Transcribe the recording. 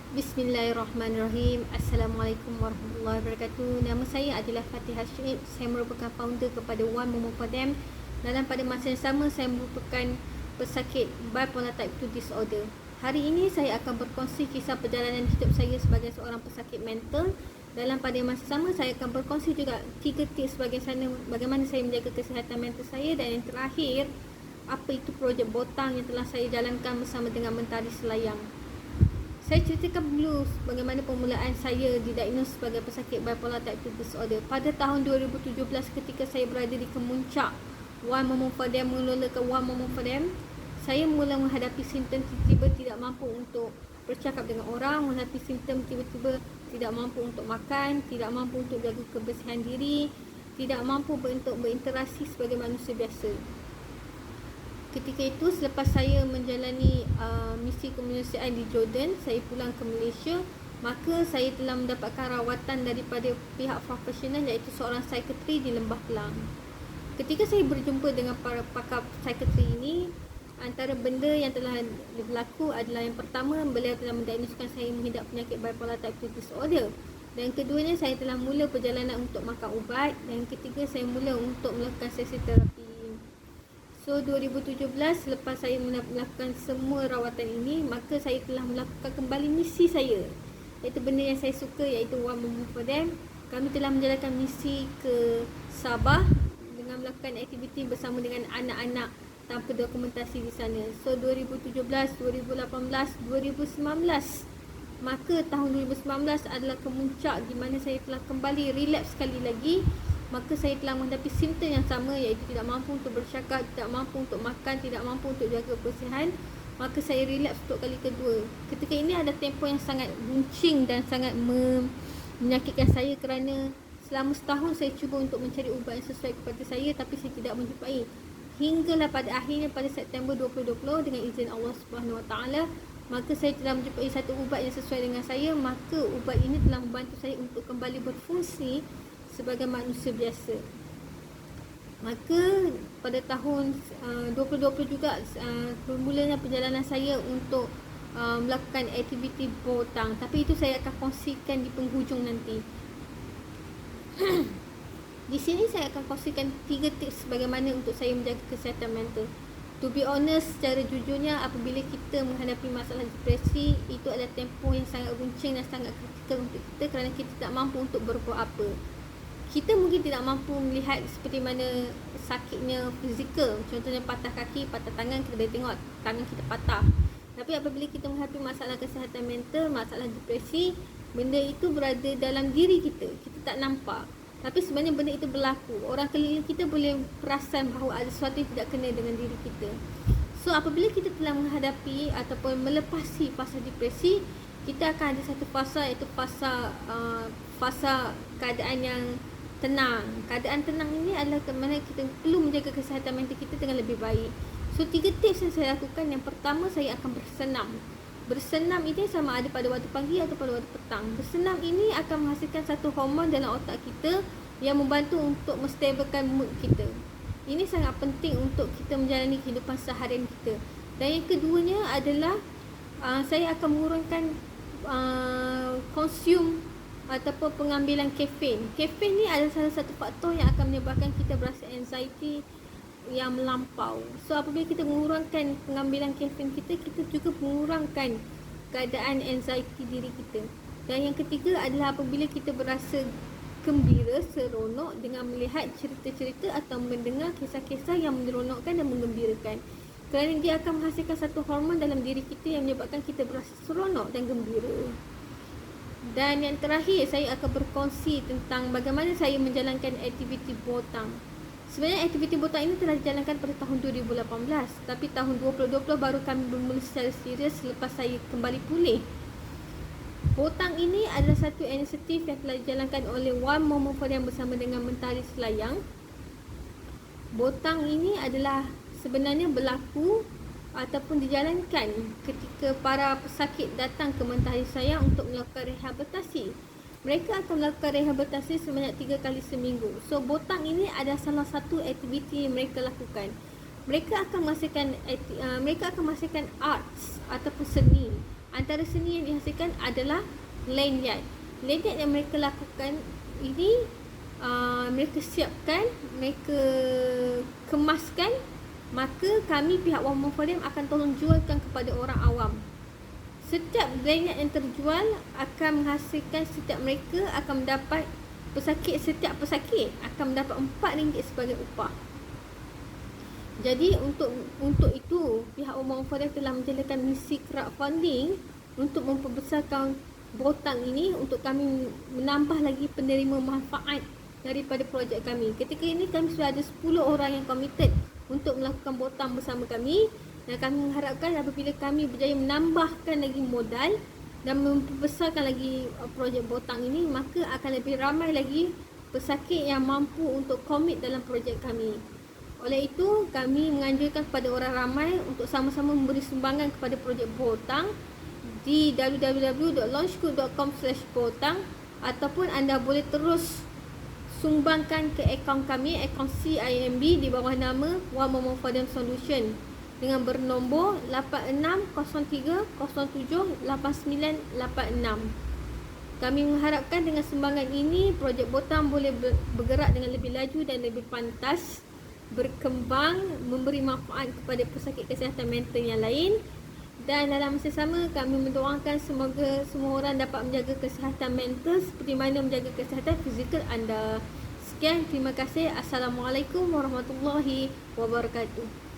Bismillahirrahmanirrahim. Assalamualaikum warahmatullahi wabarakatuh. Nama saya adalah Fatih Hashim. Saya merupakan founder kepada One Momo for Them. Dalam pada masa yang sama, saya merupakan pesakit bipolar type 2 disorder. Hari ini saya akan berkongsi kisah perjalanan hidup saya sebagai seorang pesakit mental. Dalam pada masa sama, saya akan berkongsi juga 3 tips bagaimana saya menjaga kesihatan mental saya. Dan yang terakhir, apa itu projek Botang yang telah saya jalankan bersama dengan Mentari Selayang. Saya ceritakan dulu bagaimana permulaan saya didiagnos sebagai pesakit bipolar type 2 disorder. Pada tahun 2017 ketika saya berada di kemuncak One Momo for Them, mengelolakan One Momo for Them, saya mula menghadapi simptom tiba-tiba tidak mampu untuk bercakap dengan orang, menghadapi simptom tiba-tiba tidak mampu untuk makan, tidak mampu untuk jaga kebersihan diri, tidak mampu untuk berinteraksi sebagai manusia biasa. Ketika itu, selepas saya menjalani misi kemanusiaan di Jordan, saya pulang ke Malaysia, maka saya telah mendapatkan rawatan daripada pihak profesional, iaitu seorang psikiatri di Lembah Kelang. Ketika saya berjumpa dengan para pakar psikiatri ini, antara benda yang telah berlaku adalah yang pertama, beliau telah mendiagnoskan saya mengidap penyakit bipolar type 2 disorder. Dan keduanya, saya telah mula perjalanan untuk makan ubat. Dan ketiga, saya mula untuk melakukan sesi terapi. So 2017, selepas saya melakukan semua rawatan ini, maka saya telah melakukan kembali misi saya, iaitu benda yang saya suka, iaitu One Momo for Them. Kami telah menjalankan misi ke Sabah dengan melakukan aktiviti bersama dengan anak-anak tanpa dokumentasi di sana. So 2017, 2018, 2019, maka tahun 2019 adalah kemuncak di mana saya telah kembali relapse sekali lagi. Maka saya telah menghadapi simptom yang sama, iaitu tidak mampu untuk bercakap, tidak mampu untuk makan, tidak mampu untuk jaga kebersihan. Maka saya relapse untuk kali kedua. Ketika ini ada tempoh yang sangat runcing dan sangat menyakitkan saya, kerana selama setahun saya cuba untuk mencari ubat yang sesuai kepada saya, tapi saya tidak menjumpai. Hinggalah pada akhirnya pada September 2020, dengan izin Allah Subhanahu Wa Taala, maka saya telah menjumpai satu ubat yang sesuai dengan saya. Maka ubat ini telah membantu saya untuk kembali berfungsi sebagai manusia biasa. Maka pada tahun 2020 juga bermulanya perjalanan saya untuk melakukan aktiviti Botang. Tapi itu saya akan kongsikan di penghujung nanti. Di sini saya akan kongsikan 3 tips bagaimana untuk saya menjaga kesihatan mental. To be honest, secara jujurnya, apabila kita menghadapi masalah depresi, itu adalah tempoh yang sangat runcing dan sangat kritikal untuk kita, kerana kita tak mampu untuk berbuat apa. Kita mungkin tidak mampu melihat seperti mana sakitnya fizikal. Contohnya patah kaki, patah tangan, kita boleh tengok tangan kita patah. Tapi apabila kita menghadapi masalah kesihatan mental, masalah depresi, benda itu berada dalam diri kita. Kita tak nampak, tapi sebenarnya benda itu berlaku. Orang keliling kita boleh perasan bahawa ada sesuatu yang tidak kena dengan diri kita. So apabila kita telah menghadapi ataupun melepasi fasa depresi, kita akan ada satu fasa, iaitu fasa keadaan yang tenang. Keadaan tenang ini adalah ke mana kita perlu menjaga kesihatan mental kita dengan lebih baik. So 3 tips yang saya lakukan. Yang pertama, saya akan bersenam. Bersenam ini sama ada pada waktu pagi atau pada waktu petang. Bersenam ini akan menghasilkan satu hormon dalam otak kita yang membantu untuk menstabilkan mood kita. Ini sangat penting untuk kita menjalani kehidupan seharian kita. Dan yang keduanya adalah saya akan mengurangkan konsum ataupun pengambilan kafein. Kafein ni adalah salah satu faktor yang akan menyebabkan kita berasa anxiety yang melampau. So apabila kita mengurangkan pengambilan kafein kita, kita juga mengurangkan keadaan anxiety diri kita. Dan yang ketiga adalah apabila kita berasa gembira, seronok dengan melihat cerita-cerita atau mendengar kisah-kisah yang menyeronokkan dan menggembirakan. Kerana dia akan menghasilkan satu hormon dalam diri kita yang menyebabkan kita berasa seronok dan gembira. Dan yang terakhir, saya akan berkongsi tentang bagaimana saya menjalankan aktiviti Botang. Sebenarnya aktiviti Botang ini telah dijalankan pada tahun 2018, tapi tahun 2020 baru kami bermula secara serius selepas saya kembali pulih. Botang ini adalah satu inisiatif yang telah dijalankan oleh One Momo for Them bersama dengan Mentari Selayang. Botang ini adalah sebenarnya berlaku ataupun dijalankan ketika para pesakit datang ke Mentari Selayang untuk melakukan rehabilitasi. Mereka akan melakukan rehabilitasi sebanyak 3 kali seminggu. So Botang ini adalah salah satu aktiviti yang mereka lakukan. Mereka akan menghasilkan arts ataupun seni antara seni yang dihasilkan adalah lanyard. Lanyard yang mereka lakukan ini, mereka siapkan, mereka kemaskan, maka kami pihak One More For Them akan tolong jualkan kepada orang awam. Setiap lanyard yang terjual akan menghasilkan, setiap mereka akan mendapat setiap pesakit akan mendapat RM4 sebagai upah. Jadi untuk itu pihak One More For Them telah menjalankan misi crowdfunding untuk memperbesarkan botang ini, untuk kami menambah lagi penerima manfaat daripada projek kami. Ketika ini kami sudah ada 10 orang yang komited untuk melakukan botang bersama kami, dan kami mengharapkan apabila kami berjaya menambahkan lagi modal dan memperbesarkan lagi projek botang ini, maka akan lebih ramai lagi pesakit yang mampu untuk komit dalam projek kami. Oleh itu, kami menganjurkan kepada orang ramai untuk sama-sama memberi sumbangan kepada projek botang di www.launchcook.com/botang, ataupun anda boleh terus sumbangkan ke akaun kami, akaun CIMB di bawah nama One More For Them Solution dengan bernombor 8603078986. Kami mengharapkan dengan sumbangan ini projek botang boleh bergerak dengan lebih laju dan lebih pantas, berkembang, memberi manfaat kepada pesakit kesihatan mental yang lain. Dan dalam masa sama kami mendoakan semoga semua orang dapat menjaga kesihatan mental seperti mana menjaga kesihatan fizikal anda. Sekian, terima kasih. Assalamualaikum warahmatullahi wabarakatuh.